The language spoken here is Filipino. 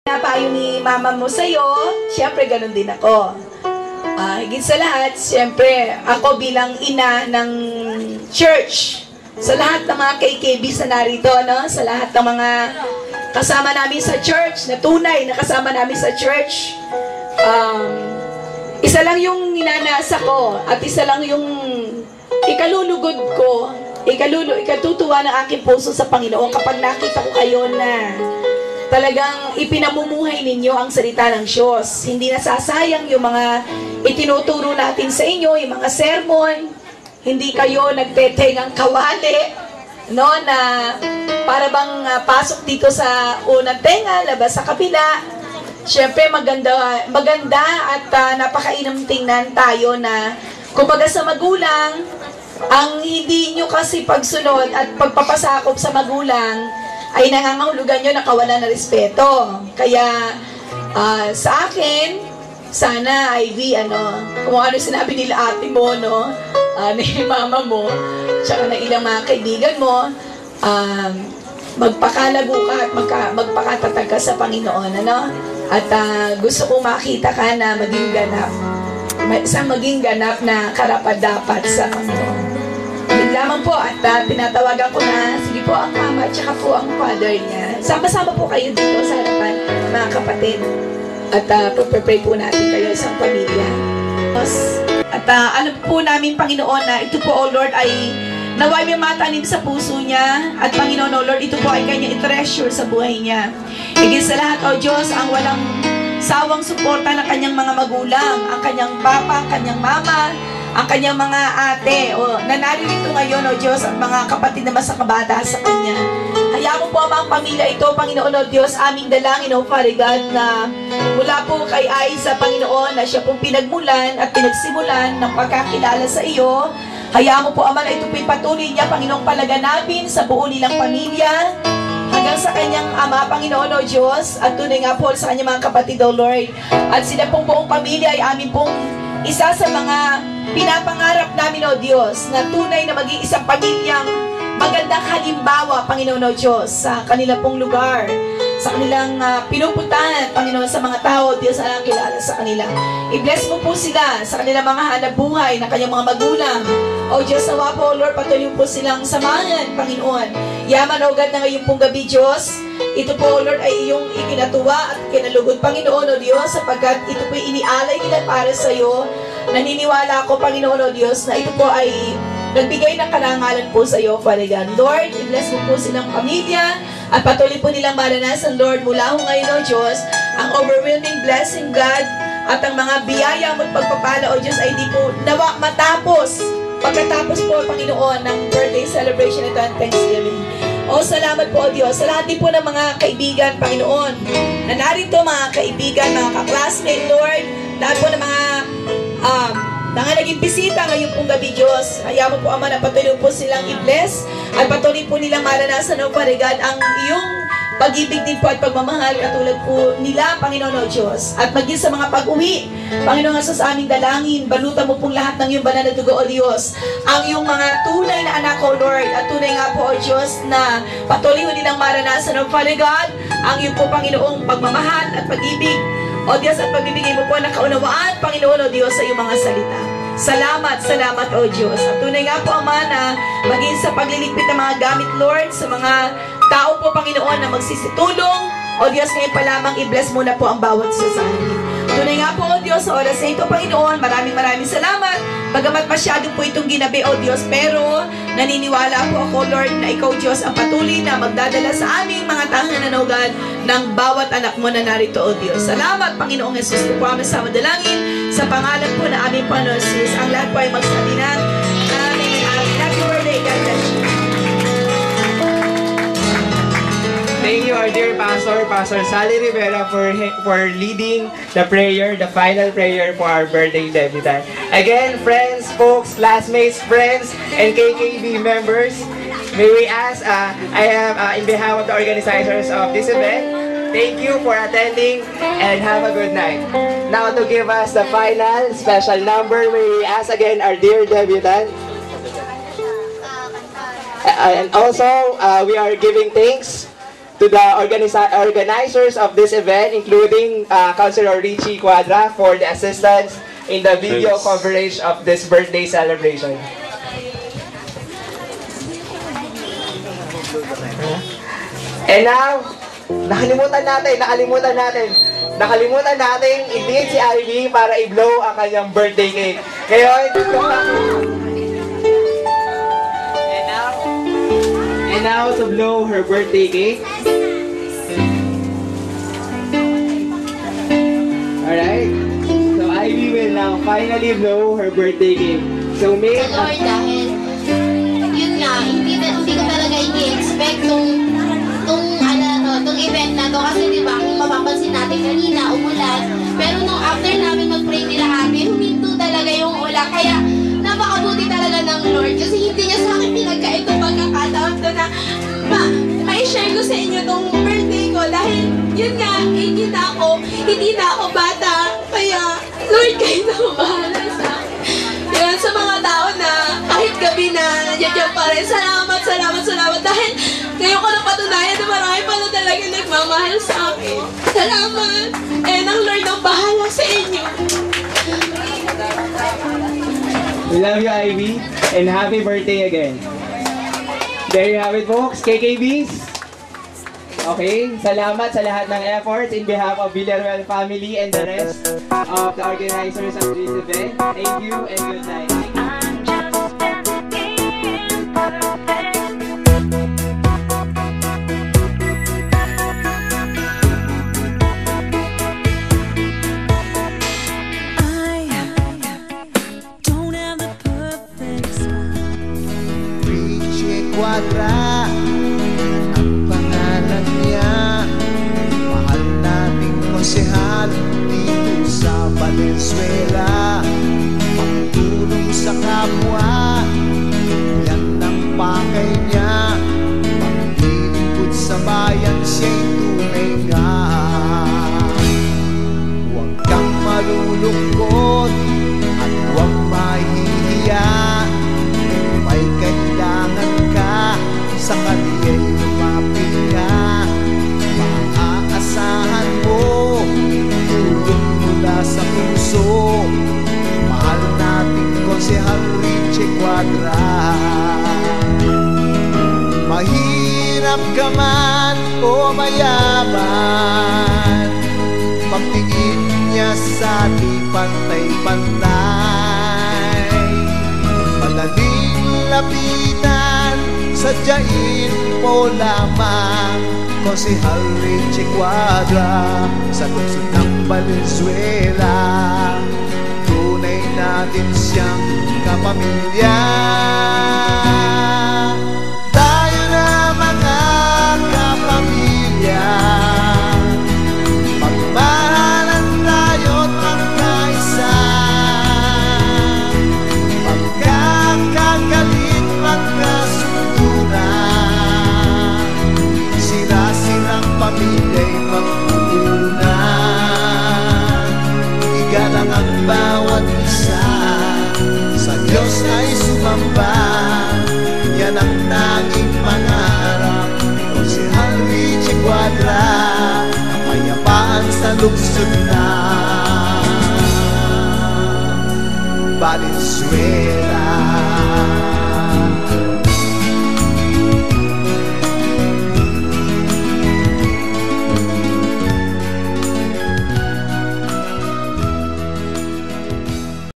Pinapayo ni mama mo sa'yo, syempre ganun din ako. Higit sa lahat, syempre, ako bilang ina ng church, sa lahat ng mga KKBs na narito, no? Sa lahat ng mga kasama namin sa church, na tunay na kasama namin sa church, isa lang yung ninanasa ko, at isa lang yung ikalulugod ko, ikatutuwa ng aking puso sa Panginoon kapag nakita ko kayo na talagang ipinamumuhay ninyo ang salita ng Diyos. Hindi nasasayang yung mga itinuturo natin sa inyo, yung mga sermon. Hindi kayo nagtetengang kawali, no, na para bang pasok dito sa unang tenga, labas sa kabila. Siyempre maganda at napakainam tingnan tayo na kumbaga sa magulang, ang hindi nyo kasi pagsunod at pagpapasakop sa magulang ay nangangahulugan nyo na kawalan ng respeto. Kaya sa akin, sana Ivy, kung ano sinabi nila ate mo, no, ni mama mo, tsaka na ilang mga kaibigan mo, magpakalago ka at magpakatatag ka sa Panginoon, At gusto kong makita ka na maging ganap na karapat-dapat sa Panginoon. Yun lamang po, at tinatawagan ko na, sige po ang mama at saka po ang father niya. Sama-sama po kayo dito sa harapan, mga kapatid. At pray po natin kayo isang pamilya. At alam po namin, Panginoon, na ito po, O Lord, ay naway may matanim sa puso niya. At Panginoon, O Lord, ito po ay kanya i-treasure sa buhay niya. Higit sa lahat, O Diyos, ang walang sawang suporta ng kanyang mga magulang, ang kanyang papa, ang kanyang mama, ang kanyang mga ate, na naririto ngayon, O Diyos, at mga kapatid na masakabata sa kanya. Hayaan mo po ang mga pamilya ito, Panginoon, O Diyos, aming dalangin, O Father God, na mula po kay Aiza, Panginoon, na siya pong pinagmulan at pinagsimulan ng pagkakilala sa iyo. Hayaan mo po, Ama, na ito po'y patuloy niya, Panginoong, palaganapin sa buo nilang pamilya, hanggang sa kanyang ama, Panginoon, O Diyos, at tunay nga po sa kanyang mga kapatid, O Lord. At sila pong buong pamilya ay amin pong isa sa mga pinapangarap namin, O Diyos, na tunay na maging isang pamilyang magandang halimbawa, Panginoon, O Diyos, sa kanila pong lugar, sa kanilang pinupuntahan, Panginoon, sa mga tao, Diyos, na nakilala sa kanila. I-bless mo po sila sa kanilang mga hanap buhay na kanyang mga magulang. O Diyos, nawa po, Lord, patuloy po silang samahan, Panginoon. Yaman, O God, na ngayon pong gabi, Diyos, ito po, Lord, ay iyong ikinatuwa at kinalugod, Panginoon, O Diyos, sapagkat ito po inialay nila para sa iyo. Naniniwala ako, Panginoon, O Diyos, na ito po ay nagbigay ng karangalan po sa iyo, Father God. Lord, i-bless mo po silang pamilya at patuloy po nilang maranasan, Lord, mula ho ngayon, O Diyos, ang overwhelming blessing, God, at ang mga biyaya mo at pagpapala, O Diyos, ay di po nawa matapos pagkatapos po, Panginoon, ng birthday celebration ito and Thanksgiving. O, salamat po, O Diyos, sa lahat din po ng mga kaibigan, Panginoon, na narito, mga kaibigan, mga ka-classmate, Lord, lahat po ng mga naging bisita ngayong pong gabi, Diyos. Hayaan mo po, Ama, na patuloy po silang i-bless at patuloy po nilang maranasan, O Father God, ang iyong pag-ibig din po at pagmamahal katulad po nila, Panginoon, O Diyos. At maging sa mga pag-uwi, Panginoon, sa aming dalangin, balutan mo pong lahat ng iyong banal na dugo, O Diyos, ang iyong mga tunay na anak, O Lord, at tunay nga po, O Diyos, na patuloy mo nilang maranasan, O Father God, ang iyong po, Panginoong pagmamahal at pag-ibig, O Diyos, at pagbibigay mo po ng kaunawaan, Panginoon, O Diyos, sa iyong mga salita. Salamat, O Diyos. At tunay nga po, Ama, na maging sa pagliligpit ng mga gamit, Lord, sa mga tao po, Panginoon, na magsisitulong, O Diyos, ngayon pa lamang i-bless mo na po ang bawat isa sa amin. Tunay nga po, O Diyos, sa oras na ito, Panginoon, maraming salamat. Bagamat masyado po itong ginabi, O Diyos, pero naniniwala po ako, Lord, na Ikaw, Diyos, ang patuloy na magdadala sa aming mga tahanan ng bawat anak mo na narito, O Diyos. Salamat, Panginoong Jesus, po kami sa madalangin. Sa pangalan po na aming Panginoon Jesus, ang lahat po ay magsabi ng Amen. Happy birthday, God bless you. Thank you, our dear Pastor, Pastor Sally Rivera, for leading the prayer, the final prayer for our birthday debutant. Again, friends, folks, classmates, friends, and KKB members, may we ask, I am in behalf of the organizers of this event, thank you for attending and have a good night. Now to give us the final special number, may we ask again our dear debutant. And also, we are giving thanks to the organizers of this event, including Councilor Richie Cuadra for the assistance in the video coverage of this birthday celebration. And now, nakalimutan natin i-date si Ivy para i-blow ang kanyang birthday cake. Ngayon, and now to blow her birthday cake. Alright, so Ivy will now finally blow her birthday cake. So may... Lord, dahil yun nga, hindi ko talaga i-expect tong event na to kasi di ba, kung mapapansin natin kanina, umulan. Pero nung after namin mag-pray nila Ate, huminto talaga yung ulan. Kaya napakabuti talaga ng Lord kasi hindi niya sa akin pinagka itong pagkakataon to na may share ko sa inyo tong birthday ko dahil yun nga, hindi na ako bata. Kaya Lord, kayo na bahala sa akin. Yun, sa mga tao na kahit gabi na nandiyan pa rin, salamat dahil ngayon ko napatunayan na marami pala talaga nagmamahal sa akin. Salamat! And ang Lord ang bahala sa inyo. We love you, Ivy, and happy birthday again. There you have it, folks. KKBs. Okay, salamat sa lahat ng efforts in behalf of Villaruel family and the rest of the organizers of this event. Thank you and good night. Thank you. Cuadra ang pangalan niya, mahal nating konsehal dito sa Valenzuela. Pagtulong sa kapwa, yan ang pakay niya. Paglilingkod sa bayan, siya'y tunay nga. Huwag kang malulungkot at huwag mahihiya. May kailangan ka, sa kaniya'y lumapit ka. Maaasahan mo tulong mula sa puso. Mahal nating Konsehal Richie Cuadra. Mahirap ka man o mayaman, pagtingin niya sa ating pantay-pantay. Madaling lapitan, sadyain mo lamang Konsehal Richie Cuadra sa lungsod ng Valenzuela. Tunay natin siyang kapamilya. Tayo na mga kapamilya, magmahalan tayo't magkaisa. Magkakagalit, magkasunduran, sila-silang pamilya'y magpupunan. Igalang ang bawat isa, sa Diyos ay sumamba. Yan ang tanging pangarap ni Konsehal Richie Cuadra, kapayapaan sa lungsod na Valenzuela.